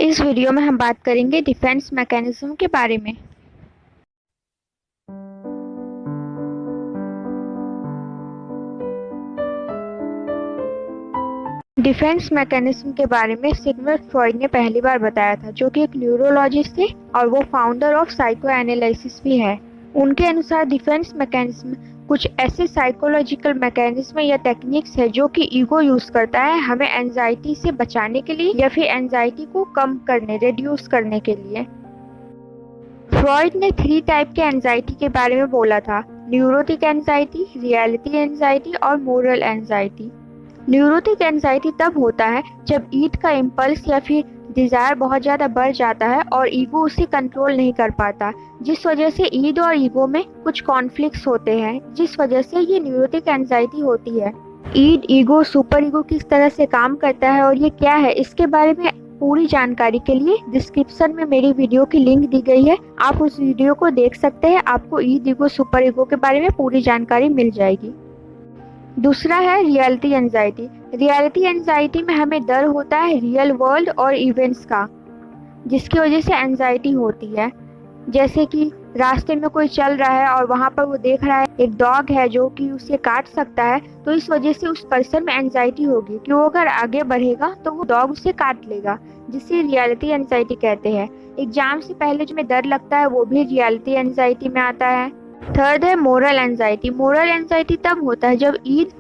इस वीडियो में हम बात करेंगे डिफेंस मैकेनिज्म के बारे में। डिफेंस मैकेनिज्म के बारे में सिगमंड फ्रॉइड ने पहली बार बताया था, जो कि एक न्यूरोलॉजिस्ट थे और वो फाउंडर ऑफ साइको एनालिसिस भी है। उनके अनुसार डिफेंस मैकेनिज्म कुछ ऐसे साइकोलॉजिकल मैकेनिज्म या टेक्निक्स है जो कि ईगो यूज करता है हमें एंजाइटी से बचाने के लिए या फिर एंजाइटी को कम करने, रिड्यूस करने के लिए। फ्रॉइड ने 3 टाइप के एंजाइटी के बारे में बोला था: न्यूरोटिक एंजाइटी, रियलिटी एंजाइटी और मोरल एंजाइटी। न्यूरोटिक एंजाइटी तब होता है जब ईद का इम्पल्स या फिर डिजायर बहुत ज़्यादा बढ़ जाता है और ईगो उसे कंट्रोल नहीं कर पाता, जिस वजह से ईद और ईगो में कुछ कॉन्फ्लिक्ट्स होते हैं, जिस वजह से ये न्यूरोटिक एंजाइटी होती है। ईद, ईगो, सुपर ईगो किस तरह से काम करता है और ये क्या है, इसके बारे में पूरी जानकारी के लिए डिस्क्रिप्शन में मेरी वीडियो की लिंक दी गई है, आप उस वीडियो को देख सकते हैं। आपको ईद, ईगो, सुपर ईगो के बारे में पूरी जानकारी मिल जाएगी। दूसरा है रियलिटी एंजाइटी। रियलिटी एंजाइटी में हमें डर होता है रियल वर्ल्ड और इवेंट्स का, जिसकी वजह से एंजाइटी होती है। जैसे कि रास्ते में कोई चल रहा है और वहाँ पर वो देख रहा है एक डॉग है जो कि उसे काट सकता है, तो इस वजह से उस पर्सन में एंजाइटी होगी कि वो अगर आगे बढ़ेगा तो वो डॉग उसे काट लेगा, जिसे रियलिटी एंजाइटी कहते हैं। एग्जाम से पहले जो हमें डर लगता है वो भी रियलिटी एंजाइटी में आता है। थर्ड है मोरल एंजाइटी। मोरल एंजाइटी तब होता है जब ईद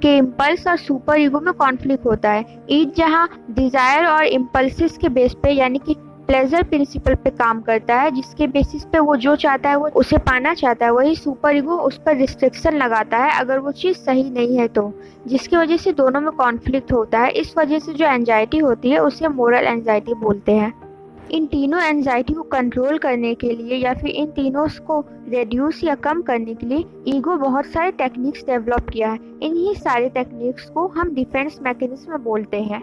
के इम्पल्स और सुपर ईगो में कॉन्फ्लिक्ट होता है। ईद जहाँ डिजायर और इम्पल्सिस के बेस पे यानी कि प्लेजर प्रिंसिपल पे काम करता है, जिसके बेसिस पे वो जो चाहता है वो उसे पाना चाहता है, वही सुपर ईगो उस पर रिस्ट्रिक्शन लगाता है अगर वो चीज़ सही नहीं है तो, जिसकी वजह से दोनों में कॉन्फ्लिक्ट होता है। इस वजह से जो एंजाइटी होती है उसे मोरल एंजाइटी बोलते हैं। इन तीनों एंजाइटी को कंट्रोल करने के लिए या फिर इन तीनों को रेड्यूस या कम करने के लिए ईगो बहुत सारे टेक्निक्स डेवलप किया है। इन्हीं सारे टेक्निक्स को हम डिफेंस मैकेनिज्म बोलते हैं।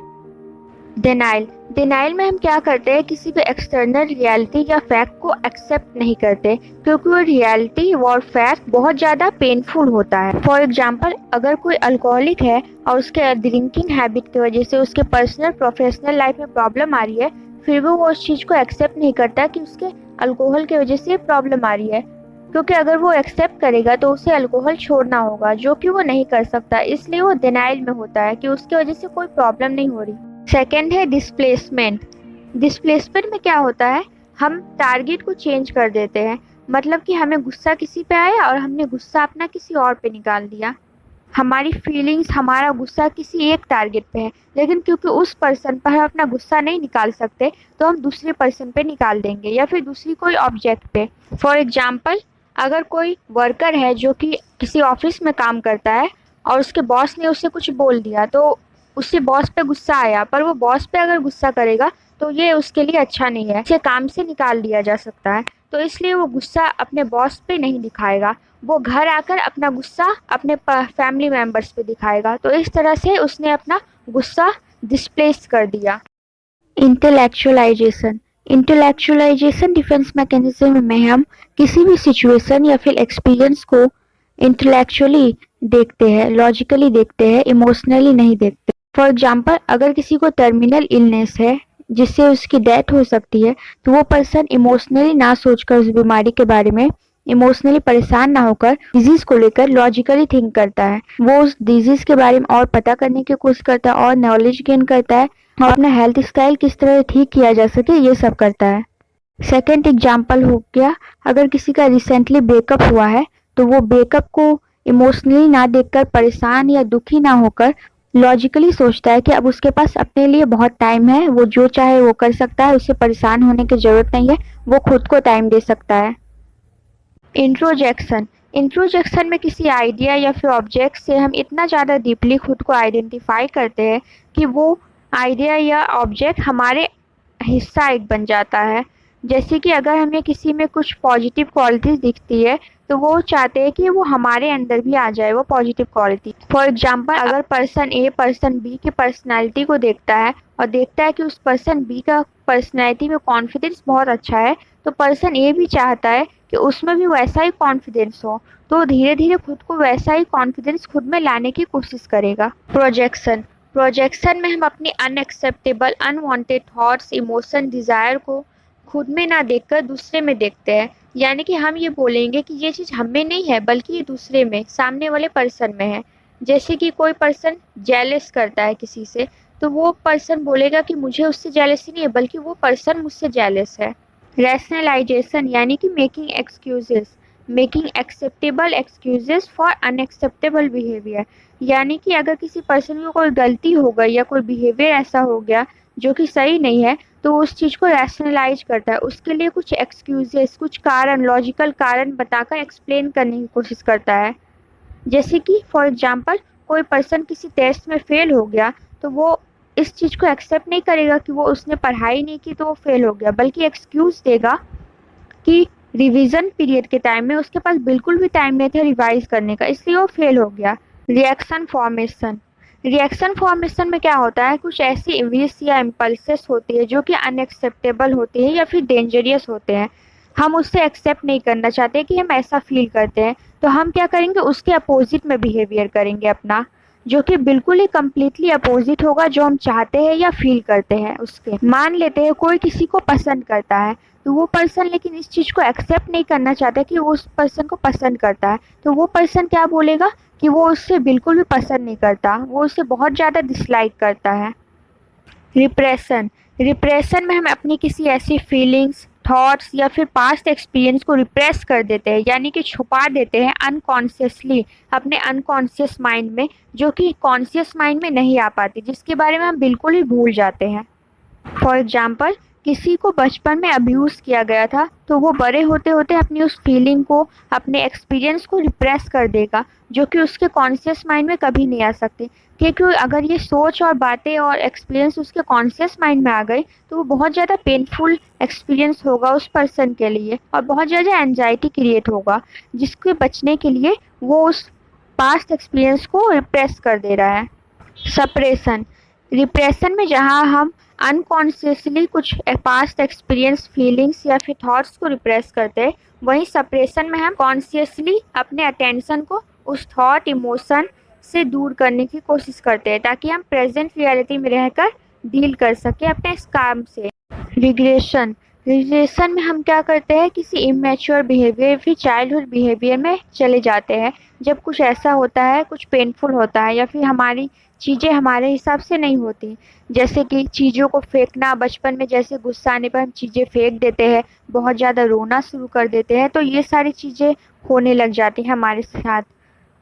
डिनाइल। डिनाइल में हम क्या करते हैं, किसी भी एक्सटर्नल रियलिटी या फैक्ट को एक्सेप्ट नहीं करते, क्योंकि वो रियलिटी और फैक्ट बहुत ज़्यादा पेनफुल होता है। फॉर एग्जाम्पल, अगर कोई अल्कोहलिक है और उसके ड्रिंकिंग हैबिट की वजह से उसके पर्सनल प्रोफेशनल लाइफ में प्रॉब्लम आ रही है, फिर वो उस चीज़ को एक्सेप्ट नहीं करता कि उसके अल्कोहल की वजह से प्रॉब्लम आ रही है, क्योंकि अगर वो एक्सेप्ट करेगा तो उसे अल्कोहल छोड़ना होगा, जो कि वो नहीं कर सकता। इसलिए वो डिनाइल में होता है कि उसकी वजह से कोई प्रॉब्लम नहीं हो रही। सेकेंड है डिस्प्लेसमेंट। डिस्प्लेसमेंट में क्या होता है, हम टारगेट को चेंज कर देते हैं। मतलब कि हमें गुस्सा किसी पे आया और हमने गुस्सा अपना किसी और पे निकाल दिया। हमारी फीलिंग्स, हमारा गुस्सा किसी एक टारगेट पे है, लेकिन क्योंकि उस पर्सन पर हम अपना गुस्सा नहीं निकाल सकते तो हम दूसरे पर्सन पे निकाल देंगे या फिर दूसरी कोई ऑब्जेक्ट पे। फॉर एग्जाम्पल, अगर कोई वर्कर है जो कि किसी ऑफिस में काम करता है और उसके बॉस ने उसे कुछ बोल दिया, तो उससे बॉस पे गुस्सा आया, पर वो बॉस पे अगर गुस्सा करेगा तो ये उसके लिए अच्छा नहीं है, इसे काम से निकाल दिया जा सकता है। तो इसलिए वो गुस्सा अपने बॉस पे नहीं दिखाएगा, वो घर आकर अपना गुस्सा अपने फैमिली मेंबर्स पे दिखाएगा। तो इस तरह से उसने अपना गुस्सा डिस्प्लेस कर दिया। इंटेलेक्चुअलाइजेशन। इंटेलेक्चुअलाइजेशन डिफेंस मैकेनिज्म में हम किसी भी सिचुएशन या फिर एक्सपीरियंस को इंटेलेक्चुअली देखते हैं, लॉजिकली देखते हैं, इमोशनली नहीं देखते। फॉर एग्जाम्पल, अगर किसी को टर्मिनल इलनेस है जिससे उसकी डेथ हो सकती है, तो वो पर्सन इमोशनली ना सोचकर उस बीमारी के बारे में इमोशनली परेशान ना होकर डिजीज को लेकर लॉजिकली थिंक करता है। वो उस डिजीज के बारे में और पता करने की कोशिश करता है और नॉलेज गेन करता है और अपना हेल्थ स्टाइल किस तरह ठीक किया जा सके ये सब करता है। सेकेंड एग्जाम्पल हो गया, अगर किसी का रिसेंटली ब्रेकअप हुआ है तो वो ब्रेकअप को इमोशनली ना देखकर परेशान या दुखी ना होकर लॉजिकली सोचता है कि अब उसके पास अपने लिए बहुत टाइम है, वो जो चाहे वो कर सकता है, उसे परेशान होने की जरूरत नहीं है, वो खुद को टाइम दे सकता है। इंट्रोजेक्शन। इंट्रोजेक्शन में किसी आइडिया या फिर ऑब्जेक्ट से हम इतना ज़्यादा डीपली खुद को आइडेंटिफाई करते हैं कि वो आइडिया या ऑब्जेक्ट हमारे हिस्सा एक बन जाता है। जैसे कि अगर हमें किसी में कुछ पॉजिटिव क्वालिटीज़ दिखती है तो वो चाहते हैं कि वो हमारे अंदर भी आ जाए वो पॉजिटिव क्वालिटी। फॉर एग्जांपल, अगर पर्सन ए पर्सन बी की पर्सनालिटी को देखता है और देखता है कि उस पर्सन बी का पर्सनालिटी में कॉन्फिडेंस बहुत अच्छा है, तो पर्सन ए भी चाहता है कि उसमें भी वैसा ही कॉन्फिडेंस हो, तो धीरे धीरे खुद को वैसा ही कॉन्फिडेंस खुद में लाने की कोशिश करेगा। प्रोजेक्शन। प्रोजेक्शन में हम अपनी unacceptable unwanted thoughts emotion desire को खुद में ना देखकर दूसरे में देखते हैं। यानी कि हम ये बोलेंगे कि ये चीज़ हम में नहीं है बल्कि ये दूसरे में सामने वाले पर्सन में है। जैसे कि कोई पर्सन जेलस करता है किसी से, तो वो पर्सन बोलेगा कि मुझे उससे जेलसी नहीं है बल्कि वो पर्सन मुझसे जेलस है। रैशनलाइजेशन यानी कि making acceptable excuses for unacceptable behaviour. यानी कि अगर किसी पर्सन को कोई गलती हो गई या कोई बिहेवियर ऐसा हो गया जो कि सही नहीं है, तो उस चीज़ को रैशनलाइज करता है, उसके लिए कुछ एक्सक्यूजेस कुछ कारण लॉजिकल कारण बताकर एक्सप्लेन करने की कोशिश करता है। जैसे कि फॉर एग्जांपल कोई पर्सन किसी टेस्ट में फेल हो गया, तो वो इस चीज़ को एक्सेप्ट नहीं करेगा कि वो उसने पढ़ाई नहीं की तो वो फेल हो गया, बल्कि एक्सक्यूज़ देगा कि रिवीजन पीरियड के टाइम में उसके पास बिल्कुल भी टाइम नहीं था रिवाइज करने का, इसलिए वो फेल हो गया। रिएक्शन फॉर्मेशन में क्या होता है, कुछ ऐसी विश या इम्पल्सेस होती है जो कि अनएक्सेप्टेबल होती है या फिर डेंजरियस होते हैं। हम उससे एक्सेप्ट नहीं करना चाहते कि हम ऐसा फील करते हैं, तो हम क्या करेंगे, उसके अपोजिट में बिहेवियर करेंगे अपना, जो कि बिल्कुल ही कम्प्लीटली अपोजिट होगा जो हम चाहते हैं या फील करते हैं उसके। मान लेते हैं कोई किसी को पसंद करता है, तो वो पर्सन लेकिन इस चीज़ को एक्सेप्ट नहीं करना चाहता कि वो उस पर्सन को पसंद करता है, तो वो पर्सन क्या बोलेगा कि वो उससे बिल्कुल भी पसंद नहीं करता, वो उसे बहुत ज़्यादा डिसलाइक करता है। रिप्रेशन रिप्रेशन में हम अपनी किसी ऐसी फीलिंग्स थॉट्स या फिर पास्ट एक्सपीरियंस को रिप्रेस कर देते हैं, यानी कि छुपा देते हैं अनकॉन्शियसली अपने अनकॉन्शियस माइंड में, जो कि कॉन्शियस माइंड में नहीं आ पाती, जिसके बारे में हम बिल्कुल ही भूल जाते हैं। फॉर एग्जाम्पल किसी को बचपन में अब्यूज़ किया गया था, तो वो बड़े होते होते अपनी उस फीलिंग को अपने एक्सपीरियंस को रिप्रेस कर देगा, जो कि उसके कॉन्शियस माइंड में कभी नहीं आ सकती, क्योंकि अगर ये सोच और बातें और एक्सपीरियंस उसके कॉन्शियस माइंड में आ गई तो वो बहुत ज़्यादा पेनफुल एक्सपीरियंस होगा उस पर्सन के लिए और बहुत ज़्यादा एनजाइटी क्रिएट होगा, जिसके बचने के लिए वो उस पास्ट एक्सपीरियंस को रिप्रेस कर दे रहा है। सप्रेशन रिप्रेशन में जहाँ हम अनकॉन्शियसली कुछ पास्ट एक्सपीरियंस फीलिंग्स या फिर थॉट्स को रिप्रेस करते हैं, वहीं सप्रेशन में हम कॉन्शियसली अपने अटेंशन को उस थॉट इमोशन से दूर करने की कोशिश करते हैं, ताकि हम प्रेजेंट रियलिटी में रहकर डील कर सकें अपने इस काम से। रिग्रेशन में हम क्या करते हैं, किसी इमेच्योर बिहेवियर फिर चाइल्डहुड बिहेवियर में चले जाते हैं, जब कुछ ऐसा होता है कुछ पेनफुल होता है या फिर हमारी चीज़ें हमारे हिसाब से नहीं होती, जैसे कि चीज़ों को फेंकना, बचपन में जैसे गुस्सा आने पर हम चीज़ें फेंक देते हैं, बहुत ज़्यादा रोना शुरू कर देते हैं, तो ये सारी चीज़ें होने लग जाती हैं हमारे साथ,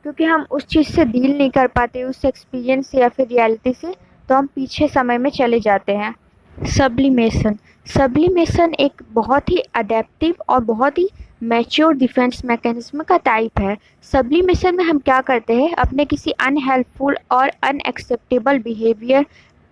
क्योंकि हम उस चीज़ से डील नहीं कर पाते उस एक्सपीरियंस से या फिर रियलिटी से, तो हम पीछे समय में चले जाते हैं। सब्लिमेशन एक बहुत ही अडेप्टिव और बहुत ही मैच्योर डिफेंस मैकेनिज्म का टाइप है। सब्लिमेशन में हम क्या करते हैं, अपने किसी अनहेल्पफुल और अनएक्सेप्टेबल बिहेवियर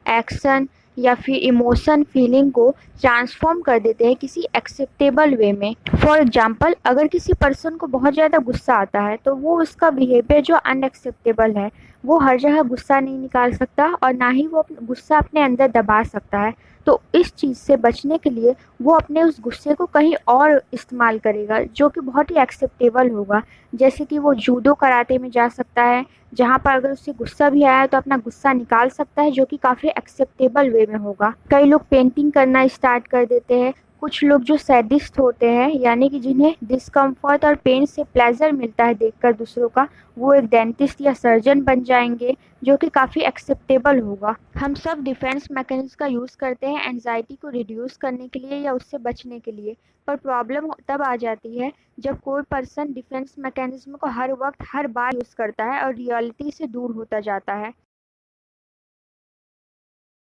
एक्शन या फिर इमोशन फीलिंग को ट्रांसफॉर्म कर देते हैं किसी एक्सेप्टेबल वे में। फॉर एग्जांपल अगर किसी पर्सन को बहुत ज़्यादा गुस्सा आता है, तो वो उसका बिहेवियर जो अनएक्सेप्टेबल है, वो हर जगह गुस्सा नहीं निकाल सकता और ना ही वो गुस्सा अपने अंदर दबा सकता है, तो इस चीज़ से बचने के लिए वो अपने उस गुस्से को कहीं और इस्तेमाल करेगा जो कि बहुत ही एक्सेप्टेबल होगा। जैसे कि वो जूडो कराटे में जा सकता है, जहाँ पर अगर उससे गुस्सा भी आया तो अपना गुस्सा निकाल सकता है, जो कि काफ़ी एक्सेप्टेबल वे में होगा। कई लोग पेंटिंग करना स्टार्ट कर देते हैं। कुछ लोग जो सैडिस्ट होते हैं, यानी कि जिन्हें डिस्कम्फर्ट और पेन से प्लेजर मिलता है देखकर दूसरों का, वो एक डेंटिस्ट या सर्जन बन जाएंगे, जो कि काफ़ी एक्सेप्टेबल होगा। हम सब डिफेंस मैकेनिज्म का यूज़ करते हैं एंजाइटी को रिड्यूस करने के लिए या उससे बचने के लिए, पर प्रॉब्लम तब आ जाती है जब कोई पर्सन डिफेंस मैकेनिज्म को हर वक्त हर बार यूज़ करता है और रियलिटी से दूर होता जाता है।